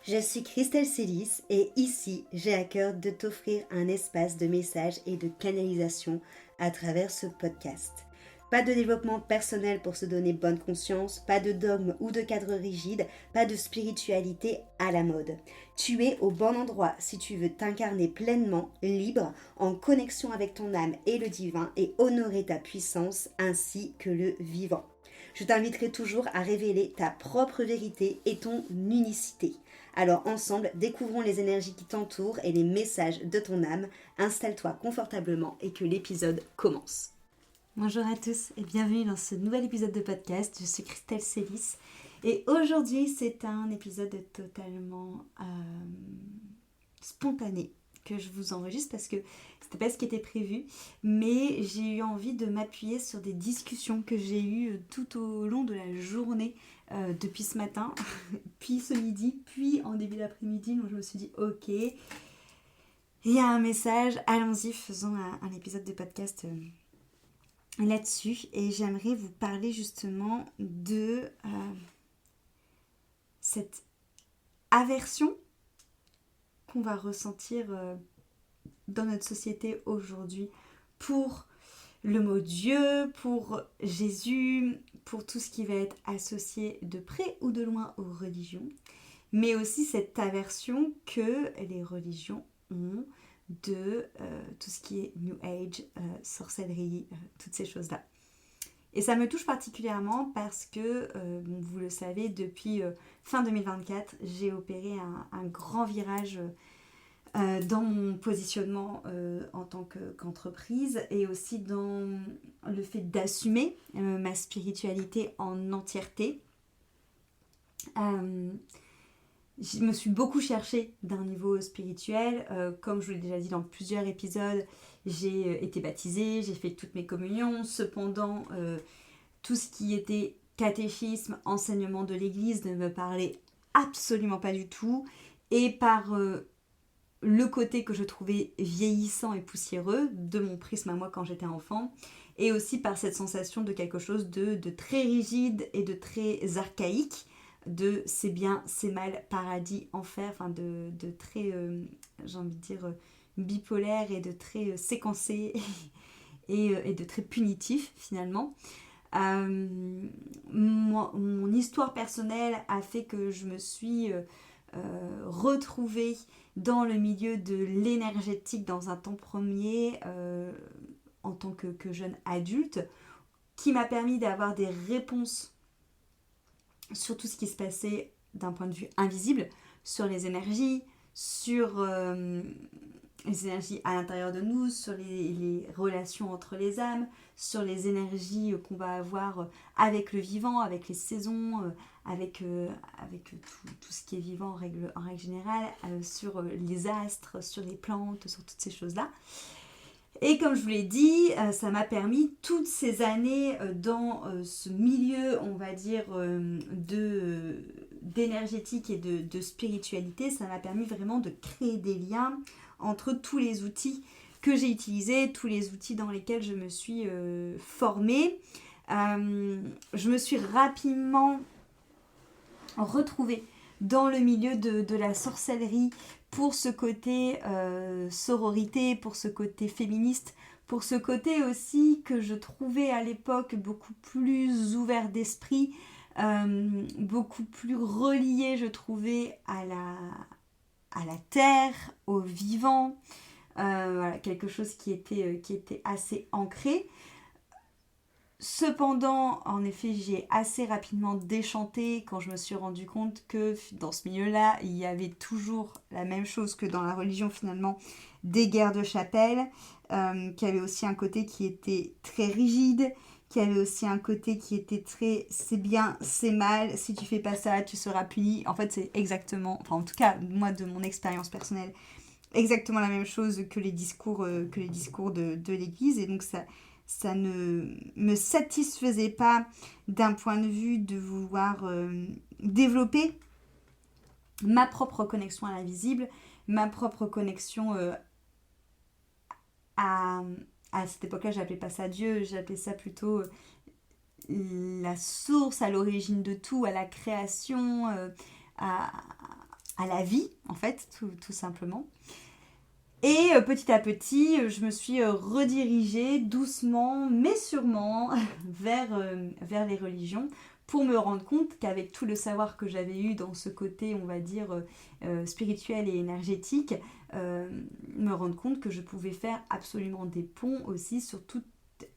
Je suis Christelle Célis et ici, j'ai à cœur de t'offrir un espace de messages et de canalisation à travers ce podcast. Pas de développement personnel pour se donner bonne conscience, pas de dogme ou de cadre rigide, pas de spiritualité à la mode. Tu es au bon endroit si tu veux t'incarner pleinement, libre, en connexion avec ton âme et le divin et honorer ta puissance ainsi que le vivant. Je t'inviterai toujours à révéler ta propre vérité et ton unicité. Alors ensemble, découvrons les énergies qui t'entourent et les messages de ton âme. Installe-toi confortablement et que l'épisode commence. Bonjour à tous et bienvenue dans ce nouvel épisode de podcast. Je suis Christelle Célis et aujourd'hui c'est un épisode totalement spontané que je vous enregistre parce que c'était pas ce qui était prévu, mais j'ai eu envie de m'appuyer sur des discussions que j'ai eues tout au long de la journée depuis ce matin, puis ce midi, puis en début d'après-midi. Donc je me suis dit ok, il y a un message, allons-y, faisons un épisode de podcast là-dessus. Et j'aimerais vous parler justement de cette aversion qu'on va ressentir dans notre société aujourd'hui pour le mot Dieu, pour Jésus, pour tout ce qui va être associé de près ou de loin aux religions, mais aussi cette aversion que les religions ont de tout ce qui est New Age, sorcellerie, toutes ces choses-là. Et ça me touche particulièrement parce que, vous le savez, depuis fin 2024, j'ai opéré un grand virage dans mon positionnement en tant qu'entreprise et aussi dans le fait d'assumer ma spiritualité en entièreté. Je me suis beaucoup cherchée d'un niveau spirituel. Comme je vous l'ai déjà dit dans plusieurs épisodes, j'ai été baptisée, j'ai fait toutes mes communions. Cependant, tout ce qui était catéchisme, enseignement de l'église ne me parlait absolument pas du tout. Et par le côté que je trouvais vieillissant et poussiéreux de mon prisme à moi quand j'étais enfant, et aussi par cette sensation de quelque chose de très rigide et de très archaïque, de c'est bien, c'est mal, paradis, enfer, enfin de très, j'ai envie de dire, bipolaire et de très séquencé et de très punitif finalement. Mon histoire personnelle a fait que je me suis retrouvée dans le milieu de l'énergétique dans un temps premier en tant que jeune adulte, qui m'a permis d'avoir des réponses sur tout ce qui se passait d'un point de vue invisible, sur les énergies, sur les énergies à l'intérieur de nous, sur les relations entre les âmes, sur les énergies qu'on va avoir avec le vivant, avec les saisons, avec tout ce qui est vivant en règle générale, sur les astres, sur les plantes, sur toutes ces choses-là. Et comme je vous l'ai dit, ça m'a permis toutes ces années dans ce milieu, on va dire, d'énergétique et de spiritualité, ça m'a permis vraiment de créer des liens entre tous les outils que j'ai utilisés, tous les outils dans lesquels je me suis formée. Je me suis rapidement retrouvée dans le milieu de la sorcellerie pour ce côté sororité, pour ce côté féministe, pour ce côté aussi que je trouvais à l'époque beaucoup plus ouvert d'esprit, beaucoup plus relié, je trouvais, à la terre, au vivant, voilà, quelque chose qui était assez ancré. Cependant, en effet, j'ai assez rapidement déchanté quand je me suis rendu compte que dans ce milieu-là, il y avait toujours la même chose que dans la religion finalement, des guerres de chapelle, qui avait aussi un côté qui était très rigide, qui avait aussi un côté qui était très c'est bien, c'est mal, si tu fais pas ça, tu seras puni. En fait, c'est exactement, enfin en tout cas, moi de mon expérience personnelle, exactement la même chose que les discours de l'église. Et donc ça ne me satisfaisait pas d'un point de vue de vouloir développer ma propre connexion à l'invisible, ma propre connexion à cette époque-là, j'appelais pas ça Dieu, j'appelais ça plutôt la source, à l'origine de tout, à la création, à à la vie, en fait, tout simplement. Et petit à petit, je me suis redirigée doucement, mais sûrement, vers les religions, pour me rendre compte qu'avec tout le savoir que j'avais eu dans ce côté, on va dire, spirituel et énergétique, euh, me rendre compte que je pouvais faire absolument des ponts aussi sur toutes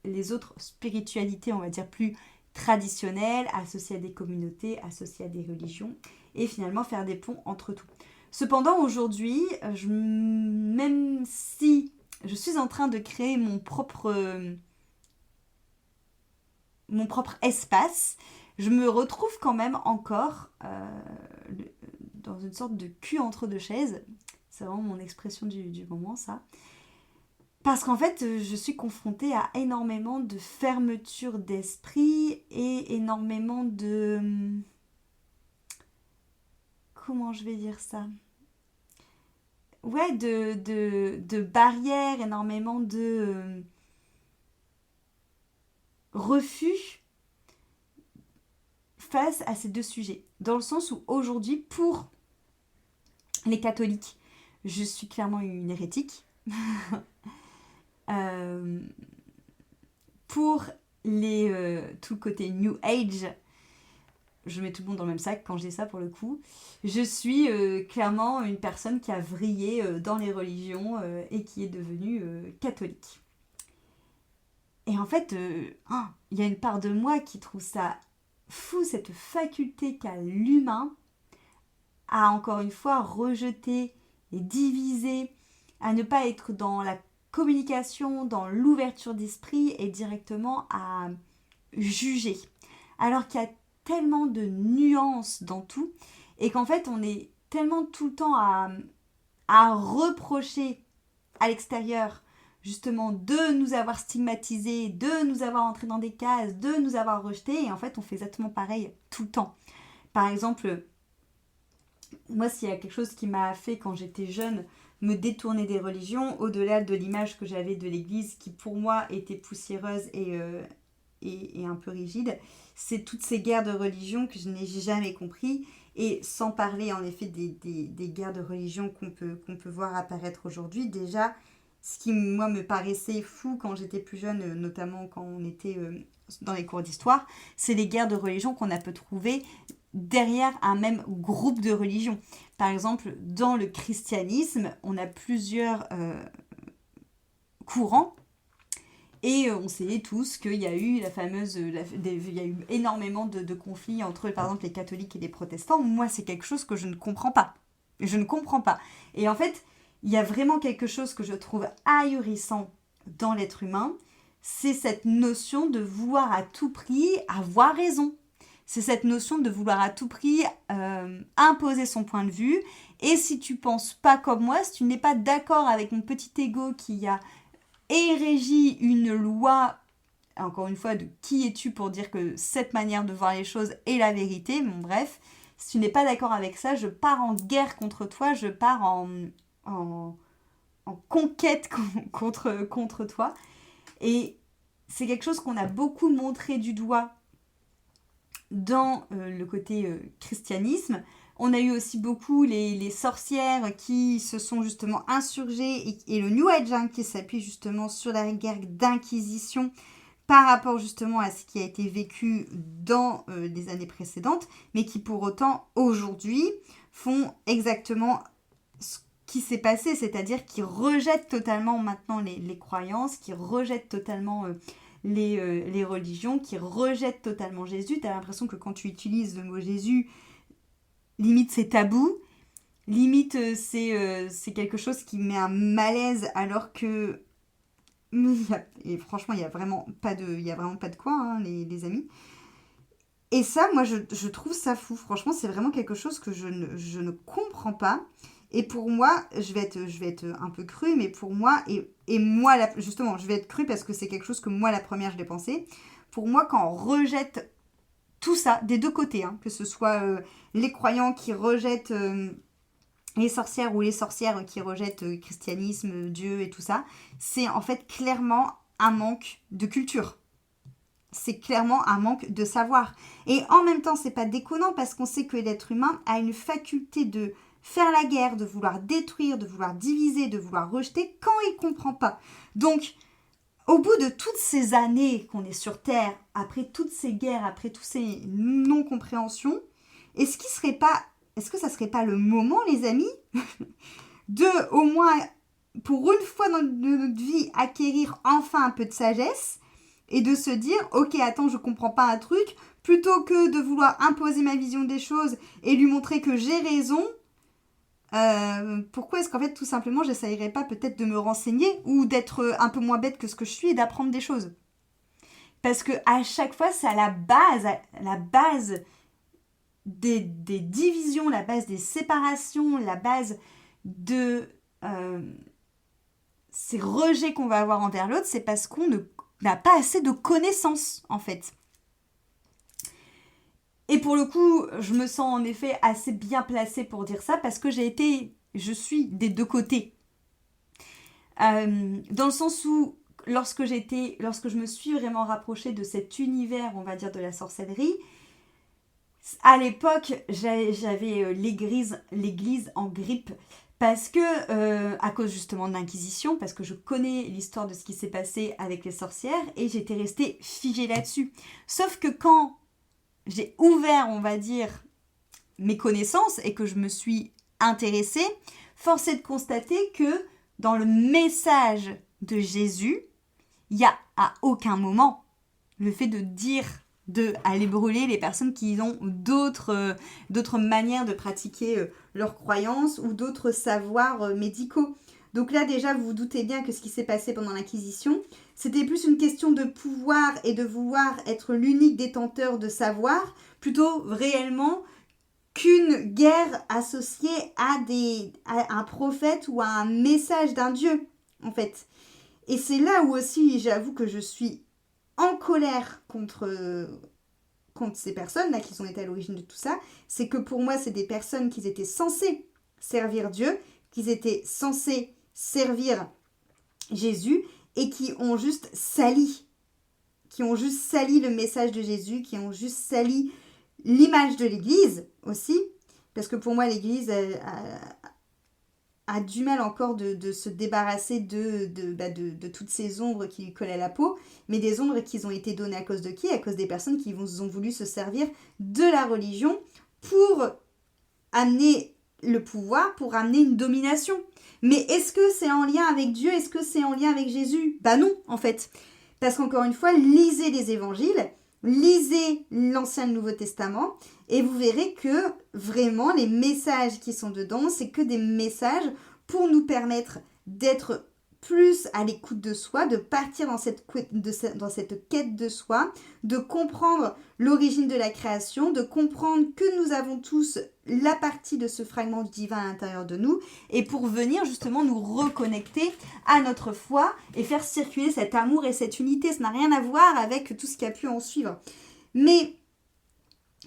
les autres spiritualités, on va dire, plus traditionnelles, associées à des communautés, associées à des religions, et finalement faire des ponts entre tout. Cependant, aujourd'hui, même si je suis en train de créer mon propre espace, je me retrouve quand même encore dans une sorte de cul entre deux chaises. C'est vraiment mon expression du moment, ça. Parce qu'en fait, je suis confrontée à énormément de fermeture d'esprit et énormément de... Comment je vais dire ça? Ouais, de barrières, énormément de refus face à ces deux sujets. Dans le sens où aujourd'hui, pour les catholiques, je suis clairement une hérétique. Euh, pour tout le côté New Age, je mets tout le monde dans le même sac quand je dis ça pour le coup, je suis clairement une personne qui a vrillé dans les religions et qui est devenue catholique. Et en fait, il y a une part de moi qui trouve ça fou, cette faculté qu'a l'humain à encore une fois rejeter et diviser, à ne pas être dans la communication, dans l'ouverture d'esprit et directement à juger. Alors qu'il y a tellement de nuances dans tout et qu'en fait on est tellement tout le temps à reprocher à l'extérieur justement de nous avoir stigmatisés, de nous avoir entrés dans des cases, de nous avoir rejetés et en fait on fait exactement pareil tout le temps. Par exemple, moi s'il y a quelque chose qui m'a fait quand j'étais jeune me détourner des religions, au-delà de l'image que j'avais de l'église qui pour moi était poussiéreuse et un peu rigide, c'est toutes ces guerres de religion que je n'ai jamais compris. Et sans parler en effet des guerres de religion qu'on peut voir apparaître aujourd'hui, déjà, ce qui moi me paraissait fou quand j'étais plus jeune, notamment quand on était dans les cours d'histoire, c'est les guerres de religion qu'on a pu trouver derrière un même groupe de religion. Par exemple, dans le christianisme, on a plusieurs courants et on sait tous qu'il y a eu il y a eu énormément de conflits entre, par exemple, les catholiques et les protestants. Moi, c'est quelque chose que je ne comprends pas. Je ne comprends pas. Et en fait, il y a vraiment quelque chose que je trouve ahurissant dans l'être humain. C'est cette notion de vouloir à tout prix avoir raison. C'est cette notion de vouloir à tout prix imposer son point de vue. Et si tu penses pas comme moi, si tu n'es pas d'accord avec mon petit ego qui a érigit une loi, encore une fois, de qui es-tu pour dire que cette manière de voir les choses est la vérité, bon bref, si tu n'es pas d'accord avec ça, je pars en guerre contre toi, je pars en, en conquête contre toi. Et c'est quelque chose qu'on a beaucoup montré du doigt dans le côté christianisme. On a eu aussi beaucoup les sorcières qui se sont justement insurgées et le New Age qui s'appuie justement sur la guerre d'inquisition par rapport justement à ce qui a été vécu dans les années précédentes, mais qui pour autant aujourd'hui font exactement ce qui s'est passé, c'est-à-dire qui rejettent totalement maintenant les croyances, qui rejettent totalement les religions, qui rejettent totalement Jésus. Tu as l'impression que quand tu utilises le mot Jésus, limite c'est tabou, limite c'est quelque chose qui met un malaise alors que et franchement il y a vraiment pas de quoi hein, les amis. Et ça moi je trouve ça fou, franchement c'est vraiment quelque chose que je ne comprends pas. Et pour moi, je vais être un peu crue, mais pour moi, et moi, justement, je vais être crue parce que c'est quelque chose que moi, la première, je l'ai pensé. Pour moi, quand on rejette tout ça, des deux côtés, hein, que ce soit les croyants qui rejettent les sorcières ou les sorcières qui rejettent christianisme, Dieu et tout ça, c'est en fait clairement un manque de culture. C'est clairement un manque de savoir. Et en même temps, c'est pas déconnant parce qu'on sait que l'être humain a une faculté de faire la guerre, de vouloir détruire, de vouloir diviser, de vouloir rejeter quand il ne comprend pas. Donc, au bout de toutes ces années qu'on est sur Terre, après toutes ces guerres, après toutes ces non-compréhensions, est-ce que ça serait pas le moment, les amis, de, au moins, pour une fois dans notre vie, acquérir enfin un peu de sagesse et de se dire, ok, attends, je comprends pas un truc, plutôt que de vouloir imposer ma vision des choses et lui montrer que j'ai raison, pourquoi est-ce qu'en fait, tout simplement, j'essayerais pas peut-être de me renseigner ou d'être un peu moins bête que ce que je suis et d'apprendre des choses. Parce que à chaque fois, c'est à la base des divisions, la base des séparations, la base de ces rejets qu'on va avoir envers l'autre, c'est parce qu'on n'a pas assez de connaissances, en fait. Et pour le coup, je me sens en effet assez bien placée pour dire ça parce que je suis des deux côtés. Dans le sens où, lorsque je me suis vraiment rapprochée de cet univers, on va dire, de la sorcellerie, à l'époque, j'avais l'église en grippe parce que, à cause justement de l'Inquisition, parce que je connais l'histoire de ce qui s'est passé avec les sorcières et j'étais restée figée là-dessus. Sauf que quand j'ai ouvert, on va dire, mes connaissances et que je me suis intéressée, force est de constater que dans le message de Jésus, il n'y a à aucun moment le fait de dire d'aller brûler les personnes qui ont d'autres manières de pratiquer leurs croyances ou d'autres savoirs médicaux. Donc là déjà vous vous doutez bien que ce qui s'est passé pendant l'Inquisition, c'était plus une question de pouvoir et de vouloir être l'unique détenteur de savoir, plutôt réellement qu'une guerre associée à un prophète ou à un message d'un dieu, en fait. Et c'est là où aussi j'avoue que je suis en colère contre ces personnes-là qui sont été à l'origine de tout ça, c'est que pour moi c'est des personnes qui étaient censées servir Dieu, qui étaient censées servir Jésus et qui ont juste sali le message de Jésus, qui ont juste sali l'image de l'Église aussi, parce que pour moi l'Église a du mal encore de se débarrasser de toutes ces ombres qui lui collent à la peau, mais des ombres qui ont été données à cause de qui ? À cause des personnes qui ont voulu se servir de la religion pour amener le pouvoir, pour amener une domination. Mais est-ce que c'est en lien avec Dieu ? Est-ce que c'est en lien avec Jésus ? Bah non, en fait. Parce qu'encore une fois, lisez les évangiles, lisez l'Ancien et le Nouveau Testament, et vous verrez que vraiment les messages qui sont dedans, c'est que des messages pour nous permettre d'être plus à l'écoute de soi, de partir dans cette quête de soi, de comprendre l'origine de la création, de comprendre que nous avons tous la partie de ce fragment divin à l'intérieur de nous, et pour venir justement nous reconnecter à notre foi et faire circuler cet amour et cette unité. Ça n'a rien à voir avec tout ce qui a pu en suivre. Mais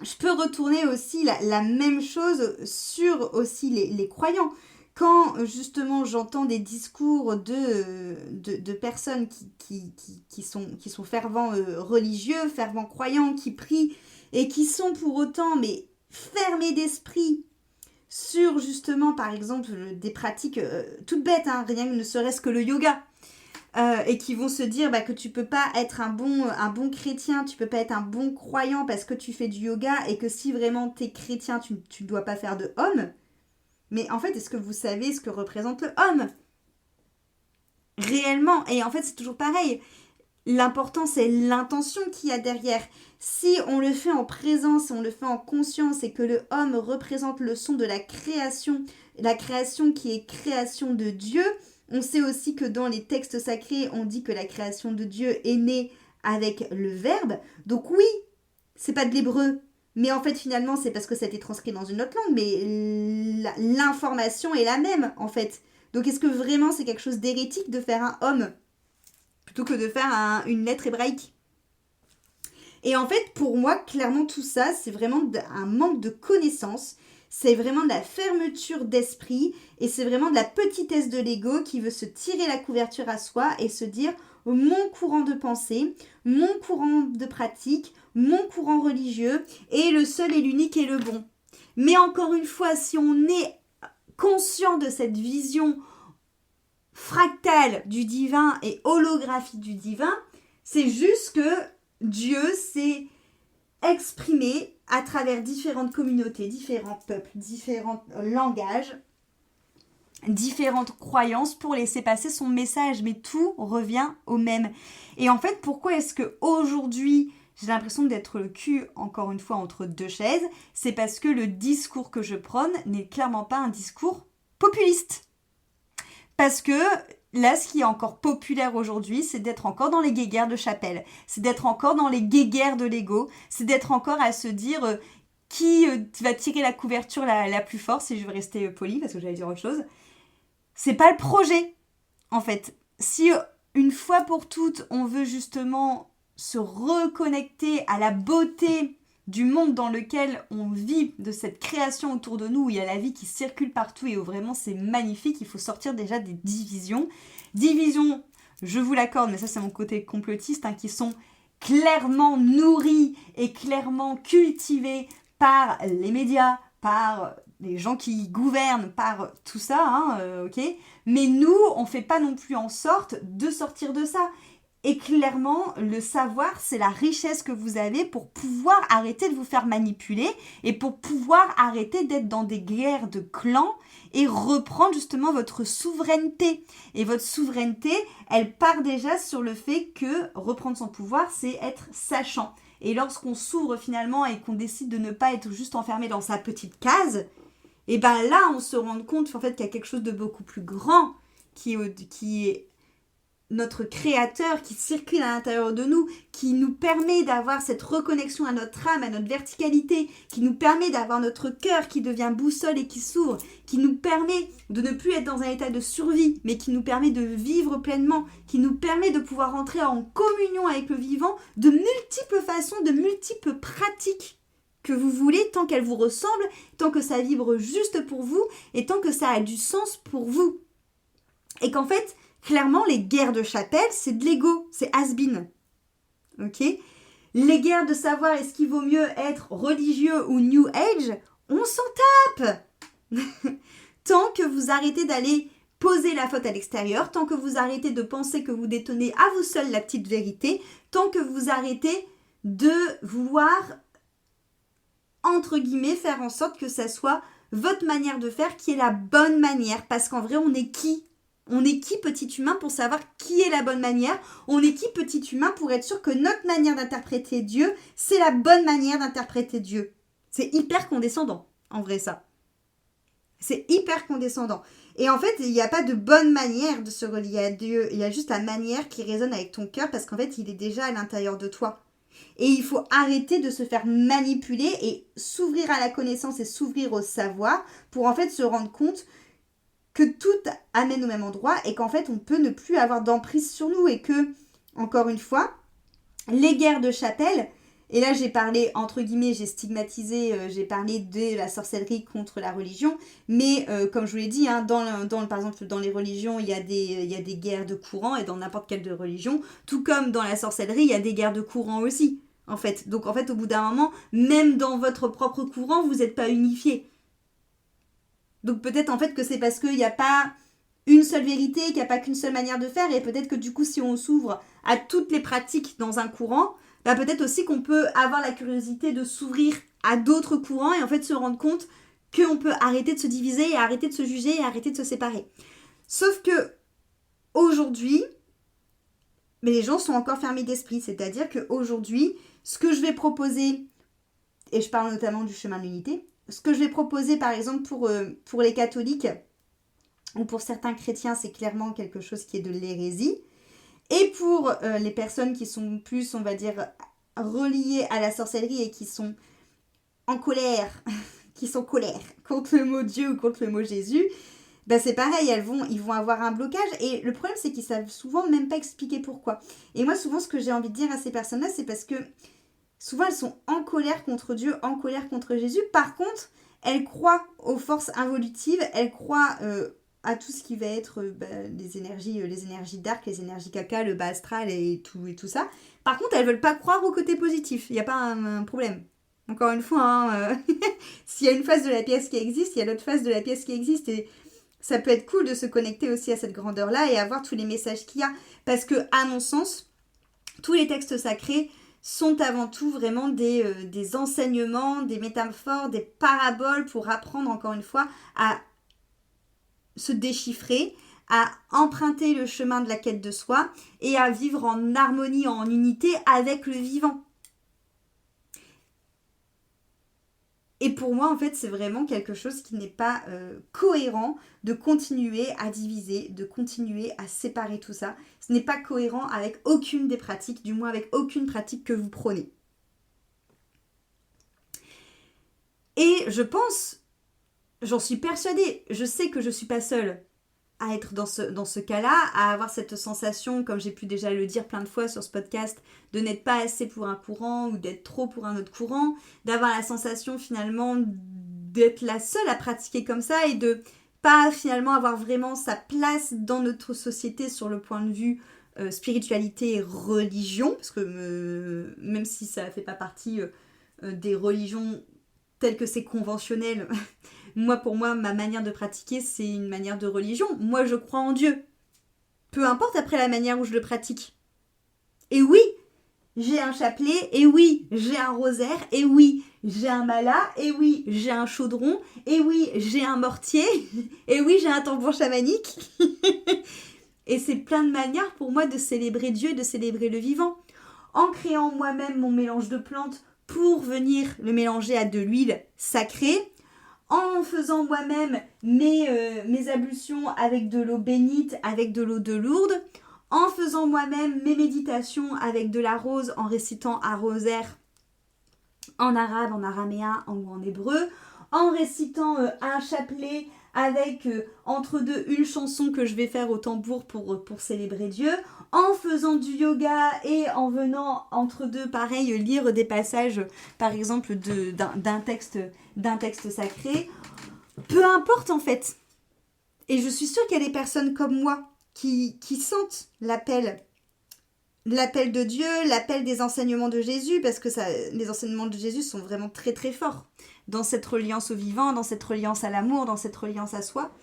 je peux retourner aussi la même chose sur aussi les croyants. Quand justement j'entends des discours de personnes qui sont fervents religieux, fervents croyants, qui prient et qui sont pour autant mais fermés d'esprit sur justement par exemple des pratiques toutes bêtes, hein, rien que ne serait-ce que le yoga, et qui vont se dire que tu peux pas être un bon chrétien, tu peux pas être un bon croyant parce que tu fais du yoga et que si vraiment t'es chrétien tu ne dois pas faire de homme. Mais en fait, est-ce que vous savez ce que représente le homme ? Réellement. Et en fait, c'est toujours pareil. L'important, c'est l'intention qu'il y a derrière. Si on le fait en présence, on le fait en conscience et que le homme représente le son de la création qui est création de Dieu, on sait aussi que dans les textes sacrés, on dit que la création de Dieu est née avec le Verbe. Donc oui, c'est pas de l'hébreu. Mais en fait, finalement, c'est parce que ça a été transcrit dans une autre langue, mais l'information est la même, en fait. Donc, est-ce que vraiment c'est quelque chose d'hérétique de faire un homme plutôt que de faire une lettre hébraïque ? Et en fait, pour moi, clairement, tout ça, c'est vraiment un manque de connaissance. C'est vraiment de la fermeture d'esprit et c'est vraiment de la petitesse de l'ego qui veut se tirer la couverture à soi et se dire mon courant de pensée, mon courant de pratique, mon courant religieux est le seul et l'unique et le bon. Mais encore une fois, si on est conscient de cette vision fractale du divin et holographique du divin, c'est juste que Dieu s'est exprimé à travers différentes communautés, différents peuples, différents langages, différentes croyances pour laisser passer son message, mais tout revient au même. Et en fait, pourquoi est-ce qu'aujourd'hui, j'ai l'impression d'être le cul, encore une fois, entre deux chaises? C'est parce que le discours que je prône n'est clairement pas un discours populiste. Parce que là, ce qui est encore populaire aujourd'hui, c'est d'être encore dans les guéguerres de chapelle, c'est d'être encore dans les guéguerres de l'ego, c'est d'être encore à se dire qui va tirer la couverture la plus forte, si je veux rester polie, parce que j'allais dire autre chose. C'est pas le projet, en fait. Si une fois pour toutes, on veut justement se reconnecter à la beauté du monde dans lequel on vit, de cette création autour de nous, où il y a la vie qui circule partout et où vraiment c'est magnifique, il faut sortir déjà des divisions. Divisions, je vous l'accorde, mais ça c'est mon côté complotiste, qui sont clairement nourries et clairement cultivées par les médias, par les gens qui gouvernent, par tout ça, ok. Mais nous, on fait pas non plus en sorte de sortir de ça. Et clairement, le savoir, c'est la richesse que vous avez pour pouvoir arrêter de vous faire manipuler et pour pouvoir arrêter d'être dans des guerres de clans et reprendre justement votre souveraineté. Et votre souveraineté, elle part déjà sur le fait que reprendre son pouvoir, c'est être sachant. Et lorsqu'on s'ouvre finalement et qu'on décide de ne pas être juste enfermé dans sa petite case, et ben là, on se rend compte en fait qu'il y a quelque chose de beaucoup plus grand qui est notre créateur, qui circule à l'intérieur de nous, qui nous permet d'avoir cette reconnexion à notre âme, à notre verticalité, qui nous permet d'avoir notre cœur qui devient boussole et qui s'ouvre, qui nous permet de ne plus être dans un état de survie, mais qui nous permet de vivre pleinement, qui nous permet de pouvoir entrer en communion avec le vivant de multiples façons, de multiples pratiques que vous voulez, tant qu'elles vous ressemblent, tant que ça vibre juste pour vous, et tant que ça a du sens pour vous. Et qu'en fait, clairement, les guerres de chapelle, c'est de l'ego, c'est has-been. Ok ? Les guerres de savoir est-ce qu'il vaut mieux être religieux ou New Age, on s'en tape. Tant que vous arrêtez d'aller poser la faute à l'extérieur, tant que vous arrêtez de penser que vous détenez à vous seul la petite vérité, tant que vous arrêtez de vouloir, entre guillemets, faire en sorte que ça soit votre manière de faire qui est la bonne manière. Parce qu'en vrai, on est qui ? On est qui, petit humain, pour savoir qui est la bonne manière ? On est qui, petit humain, pour être sûr que notre manière d'interpréter Dieu, c'est la bonne manière d'interpréter Dieu ? C'est hyper condescendant, en vrai, ça. C'est hyper condescendant. Et en fait, il n'y a pas de bonne manière de se relier à Dieu. Il y a juste la manière qui résonne avec ton cœur, parce qu'en fait, il est déjà à l'intérieur de toi. Et il faut arrêter de se faire manipuler et s'ouvrir à la connaissance et s'ouvrir au savoir pour en fait se rendre compte que tout amène au même endroit et qu'en fait, on peut ne plus avoir d'emprise sur nous et que, encore une fois, les guerres de chapelle, et là j'ai parlé, entre guillemets, j'ai stigmatisé, j'ai parlé de la sorcellerie contre la religion, mais comme je vous l'ai dit, par exemple, dans les religions, il y a des guerres de courants et dans n'importe quelle de religion, tout comme dans la sorcellerie, il y a des guerres de courants aussi, en fait. Donc en fait, au bout d'un moment, même dans votre propre courant, vous n'êtes pas unifiés. Donc peut-être en fait que c'est parce qu'il n'y a pas une seule vérité, qu'il n'y a pas qu'une seule manière de faire, et peut-être que du coup si on s'ouvre à toutes les pratiques dans un courant, bah peut-être aussi qu'on peut avoir la curiosité de s'ouvrir à d'autres courants et en fait se rendre compte qu'on peut arrêter de se diviser et arrêter de se juger et arrêter de se séparer. Sauf que aujourd'hui, mais les gens sont encore fermés d'esprit, c'est-à-dire qu'aujourd'hui, ce que je vais proposer, et je parle notamment du chemin de l'unité, ce que je vais proposer par exemple pour les catholiques ou pour certains chrétiens, c'est clairement quelque chose qui est de l'hérésie. Et pour les personnes qui sont plus, on va dire, reliées à la sorcellerie et qui sont en colère, qui sont colère contre le mot Dieu ou contre le mot Jésus, ben c'est pareil, ils vont avoir un blocage. Et le problème, c'est qu'ils savent souvent même pas expliquer pourquoi. Et moi, souvent, ce que j'ai envie de dire à ces personnes-là, c'est parce que souvent, elles sont en colère contre Dieu, en colère contre Jésus. Par contre, elles croient aux forces involutives, elles croient à tout ce qui va être les énergies dark, les énergies caca, le bas astral et tout ça. Par contre, elles veulent pas croire au côté positif. Il n'y a pas un problème. Encore une fois, hein, s'il y a une face de la pièce qui existe, il y a l'autre face de la pièce qui existe. Et ça peut être cool de se connecter aussi à cette grandeur-là et à voir tous les messages qu'il y a. Parce que, à mon sens, tous les textes sacrés sont avant tout vraiment des enseignements, des métaphores, des paraboles pour apprendre, encore une fois, à se déchiffrer, à emprunter le chemin de la quête de soi et à vivre en harmonie, en unité avec le vivant. Et pour moi, en fait, c'est vraiment quelque chose qui n'est pas cohérent de continuer à diviser, de continuer à séparer tout ça. Ce n'est pas cohérent avec aucune des pratiques, du moins avec aucune pratique que vous prenez. Et je pense, j'en suis persuadée, je sais que je ne suis pas seule à être dans ce cas-là, à avoir cette sensation, comme j'ai pu déjà le dire plein de fois sur ce podcast, de n'être pas assez pour un courant ou d'être trop pour un autre courant, d'avoir la sensation finalement d'être la seule à pratiquer comme ça et de pas finalement avoir vraiment sa place dans notre société sur le point de vue spiritualité et religion, parce que même si ça fait pas partie des religions telles que c'est conventionnel, pour moi, ma manière de pratiquer, c'est une manière de religion. Moi, je crois en Dieu. Peu importe après la manière où je le pratique. Et oui, j'ai un chapelet. Et oui, j'ai un rosaire. Et oui, j'ai un mala. Et oui, j'ai un chaudron. Et oui, j'ai un mortier. Et oui, j'ai un tambour chamanique. Et c'est plein de manières pour moi de célébrer Dieu, de célébrer le vivant. En créant moi-même mon mélange de plantes pour venir le mélanger à de l'huile sacrée, en faisant moi-même mes ablutions avec de l'eau bénite, avec de l'eau de Lourdes, en faisant moi-même mes méditations avec de la rose, en récitant un rosaire en arabe, en araméen ou en hébreu, en récitant un chapelet avec entre deux une chanson que je vais faire au tambour pour célébrer Dieu, en faisant du yoga et en venant entre deux, pareil, lire des passages, par exemple, d'un texte sacré. Peu importe en fait. Et je suis sûre qu'il y a des personnes comme moi qui sentent l'appel de Dieu, l'appel des enseignements de Jésus, parce que les enseignements de Jésus sont vraiment très très forts dans cette reliance au vivant, dans cette reliance à l'amour, dans cette reliance à soi,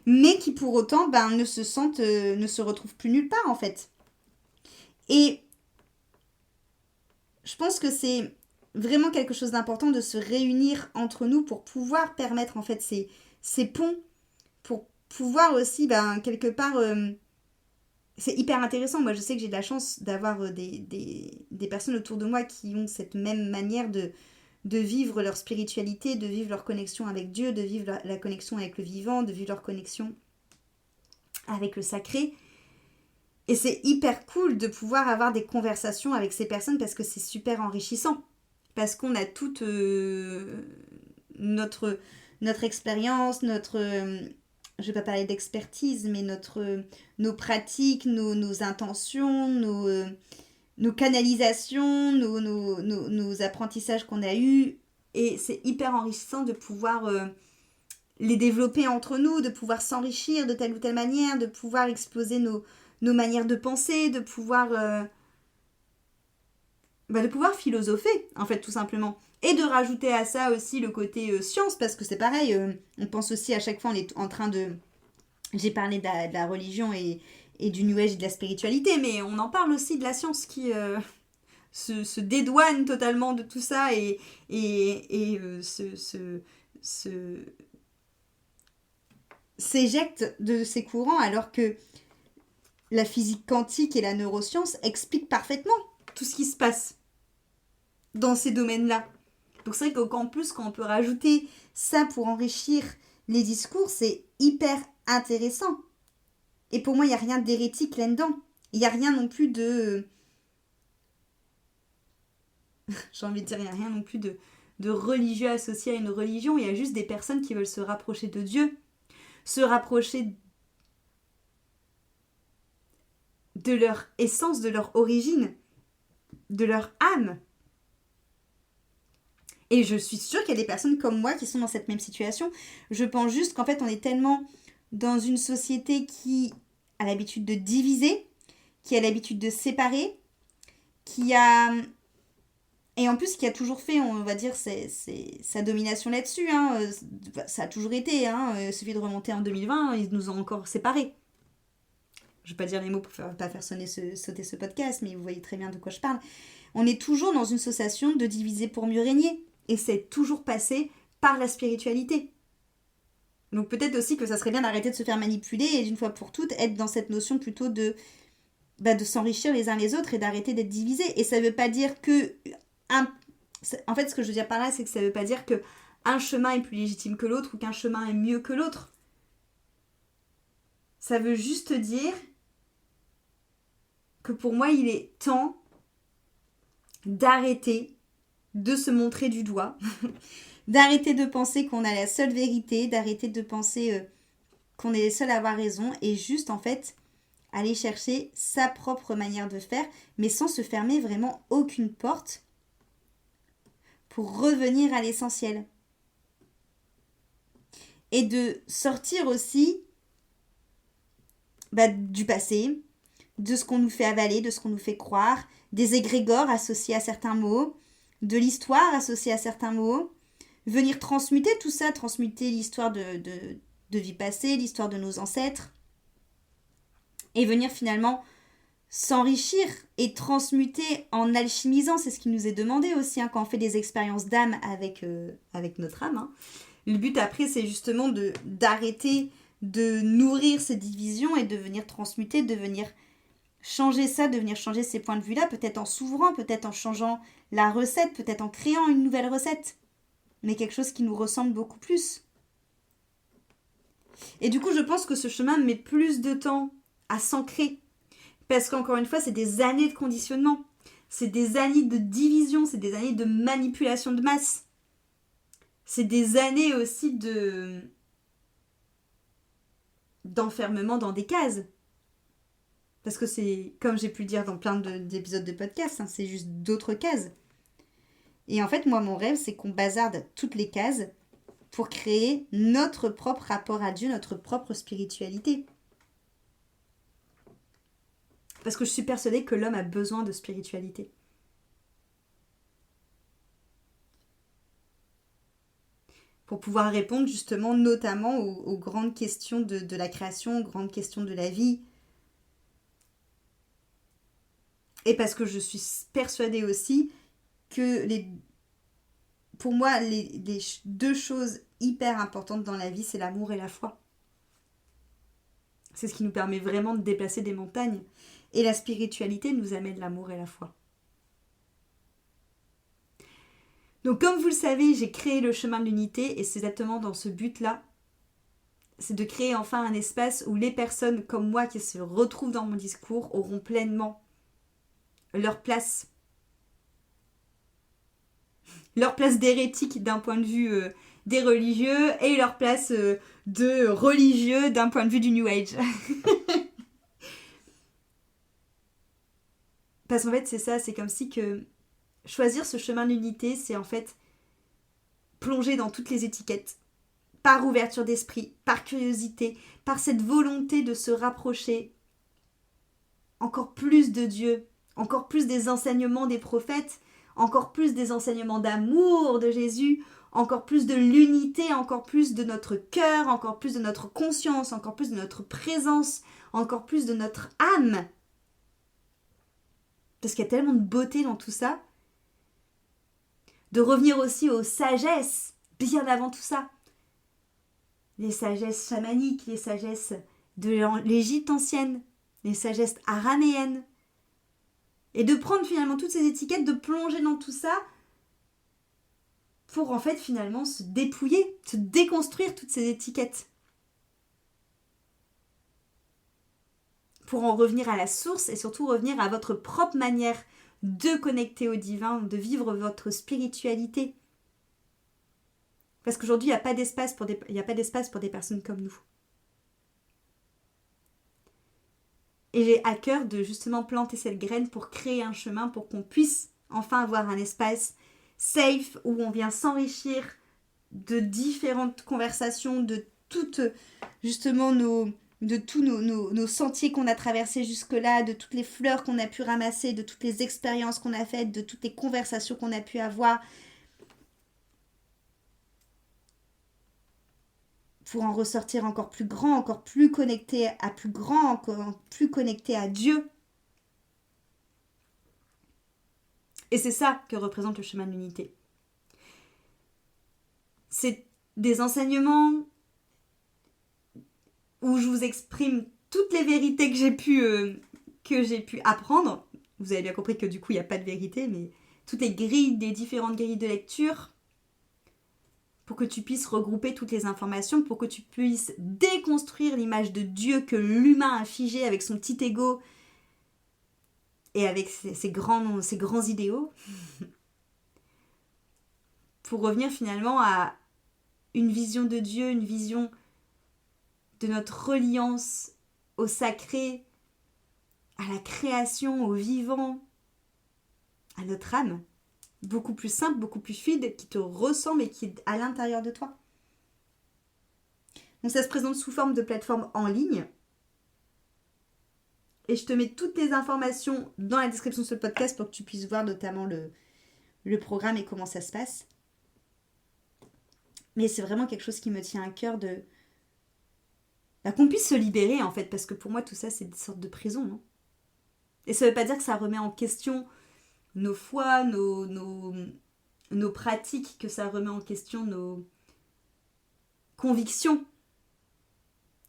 mais qui pour autant ne se retrouvent plus nulle part en fait. Et je pense que c'est vraiment quelque chose d'important de se réunir entre nous pour pouvoir permettre en fait ces ponts, pour pouvoir aussi quelque part... c'est hyper intéressant. Moi, je sais que j'ai de la chance d'avoir des personnes autour de moi qui ont cette même manière de vivre leur spiritualité, de vivre leur connexion avec Dieu, de vivre la connexion avec le vivant, de vivre leur connexion avec le sacré. Et c'est hyper cool de pouvoir avoir des conversations avec ces personnes parce que c'est super enrichissant. Parce qu'on a toute notre expérience, je vais pas parler d'expertise, mais nos pratiques, nos intentions, nos canalisations, nos apprentissages qu'on a eus. Et c'est hyper enrichissant de pouvoir les développer entre nous, de pouvoir s'enrichir de telle ou telle manière, de pouvoir exposer nos manières de penser, de pouvoir philosopher, en fait, tout simplement. Et de rajouter à ça aussi le côté science, parce que c'est pareil, on pense aussi à chaque fois, on est en train de... J'ai parlé de la religion et du New Age et de la spiritualité, mais on en parle aussi de la science qui se dédouane totalement de tout ça et s'éjecte de ces courants, alors que la physique quantique et la neuroscience expliquent parfaitement tout ce qui se passe dans ces domaines-là. Donc c'est vrai qu'en plus, quand on peut rajouter ça pour enrichir les discours, c'est hyper intéressant. Et pour moi, il n'y a rien d'hérétique là-dedans. Il n'y a rien non plus de... J'ai envie de dire, il n'y a rien non plus de religieux associé à une religion. Il y a juste des personnes qui veulent se rapprocher de Dieu, se rapprocher de leur essence, de leur origine, de leur âme. Et je suis sûre qu'il y a des personnes comme moi qui sont dans cette même situation. Je pense juste qu'en fait, on est tellement dans une société qui a l'habitude de diviser, qui a l'habitude de séparer, qui a Et en plus, ce qui a toujours fait, on va dire, c'est sa domination là-dessus. Hein. Ça a toujours été. Hein. Il suffit de remonter en 2020, ils nous ont encore séparés. Je ne vais pas dire les mots pour pas faire sauter ce podcast, mais vous voyez très bien de quoi je parle. On est toujours dans une association de diviser pour mieux régner. Et c'est toujours passé par la spiritualité. Donc peut-être aussi que ça serait bien d'arrêter de se faire manipuler et d'une fois pour toutes être dans cette notion plutôt de s'enrichir les uns les autres et d'arrêter d'être divisés. Et ça ne veut pas dire que... En fait, ce que je veux dire par là, c'est que ça ne veut pas dire que un chemin est plus légitime que l'autre ou qu'un chemin est mieux que l'autre. Ça veut juste dire que pour moi, il est temps d'arrêter de se montrer du doigt, d'arrêter de penser qu'on a la seule vérité, d'arrêter de penser qu'on est les seuls à avoir raison et juste en fait aller chercher sa propre manière de faire, mais sans se fermer vraiment aucune porte pour revenir à l'essentiel. Et de sortir aussi du passé, de ce qu'on nous fait avaler, de ce qu'on nous fait croire, des égrégores associés à certains mots, de l'histoire associée à certains mots, venir transmuter tout ça, transmuter l'histoire de vie passée, l'histoire de nos ancêtres, et venir finalement s'enrichir et transmuter en alchimisant, c'est ce qui nous est demandé aussi quand on fait des expériences d'âme avec notre âme. Le but après, c'est justement d'arrêter de nourrir ces divisions et de venir transmuter, de venir changer ça, de venir changer ces points de vue-là, peut-être en s'ouvrant, peut-être en changeant la recette, peut-être en créant une nouvelle recette, mais quelque chose qui nous ressemble beaucoup plus. Et du coup, je pense que ce chemin met plus de temps à s'ancrer, parce qu'encore une fois, c'est des années de conditionnement, c'est des années de division, c'est des années de manipulation de masse, c'est des années aussi d'enfermement dans des cases. Parce que c'est, comme j'ai pu le dire dans plein d'épisodes de podcast, c'est juste d'autres cases. Et en fait, moi, mon rêve, c'est qu'on bazarde toutes les cases pour créer notre propre rapport à Dieu, notre propre spiritualité. Parce que je suis persuadée que l'homme a besoin de spiritualité. Pour pouvoir répondre justement, notamment aux grandes questions de la création, aux grandes questions de la vie. Et parce que je suis persuadée aussi que pour moi, les deux choses hyper importantes dans la vie, c'est l'amour et la foi. C'est ce qui nous permet vraiment de déplacer des montagnes. Et la spiritualité nous amène l'amour et la foi. Donc comme vous le savez, j'ai créé le chemin de l'unité et c'est exactement dans ce but-là. C'est de créer enfin un espace où les personnes comme moi qui se retrouvent dans mon discours auront pleinement leur place d'hérétique d'un point de vue des religieux et leur place de religieux d'un point de vue du New Age. Parce qu'en fait c'est ça, c'est comme si que choisir ce chemin d'unité, c'est en fait plonger dans toutes les étiquettes, par ouverture d'esprit, par curiosité, par cette volonté de se rapprocher encore plus de Dieu, encore plus des enseignements des prophètes, encore plus des enseignements d'amour de Jésus, encore plus de l'unité, encore plus de notre cœur, encore plus de notre conscience, encore plus de notre présence, encore plus de notre âme. Parce qu'il y a tellement de beauté dans tout ça. De revenir aussi aux sagesses, bien avant tout ça. Les sagesses chamaniques, les sagesses de l'Égypte ancienne, les sagesses araméennes. Et de prendre finalement toutes ces étiquettes, de plonger dans tout ça pour en fait finalement se dépouiller, se déconstruire toutes ces étiquettes. Pour en revenir à la source et surtout revenir à votre propre manière de connecter au divin, de vivre votre spiritualité. Parce qu'aujourd'hui, il n'y a pas d'espace pour des personnes comme nous. Et j'ai à cœur de justement planter cette graine pour créer un chemin pour qu'on puisse enfin avoir un espace safe où on vient s'enrichir de différentes conversations, de toutes justement de tous nos sentiers qu'on a traversés jusque-là, de toutes les fleurs qu'on a pu ramasser, de toutes les expériences qu'on a faites, de toutes les conversations qu'on a pu avoir, pour en ressortir encore plus grand, encore plus connecté à plus grand, encore plus connecté à Dieu. Et c'est ça que représente le chemin de l'unité. C'est des enseignements où je vous exprime toutes les vérités que j'ai pu apprendre. Vous avez bien compris que du coup, il n'y a pas de vérité, mais toutes les grilles, des différentes grilles de lecture, pour que tu puisses regrouper toutes les informations, pour que tu puisses déconstruire l'image de Dieu que l'humain a figée avec son petit ego et avec ses grands idéaux, pour revenir finalement à une vision de Dieu, une vision de notre reliance au sacré, à la création, au vivant, à notre âme, beaucoup plus simple, beaucoup plus fluide, qui te ressemble et qui est à l'intérieur de toi. Donc ça se présente sous forme de plateforme en ligne. Et je te mets toutes les informations dans la description de ce podcast pour que tu puisses voir notamment le programme et comment ça se passe. Mais c'est vraiment quelque chose qui me tient à cœur qu'on puisse se libérer en fait, parce que pour moi tout ça c'est des sortes de prisons, non ? Et ça veut pas dire que ça remet en question nos foi, nos pratiques, que ça remet en question nos convictions.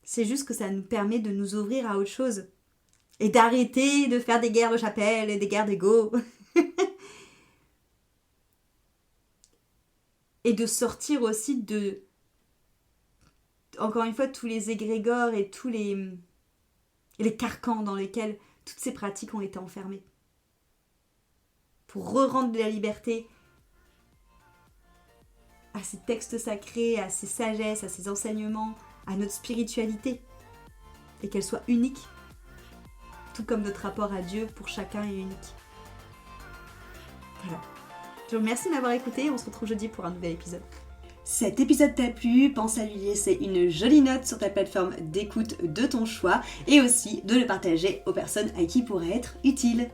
C'est juste que ça nous permet de nous ouvrir à autre chose. Et d'arrêter de faire des guerres de chapelle et des guerres d'ego. Et de sortir aussi de, encore une fois, tous les égrégores et tous les carcans dans lesquels toutes ces pratiques ont été enfermées. Pour re-rendre de la liberté à ces textes sacrés, à ces sagesses, à ces enseignements, à notre spiritualité. Et qu'elle soit unique. Tout comme notre rapport à Dieu pour chacun est unique. Voilà. Je vous remercie de m'avoir écouté. On se retrouve jeudi pour un nouvel épisode. Cet épisode t'a plu, pense à lui laisser une jolie note sur ta plateforme d'écoute de ton choix et aussi de le partager aux personnes à qui il pourrait être utile.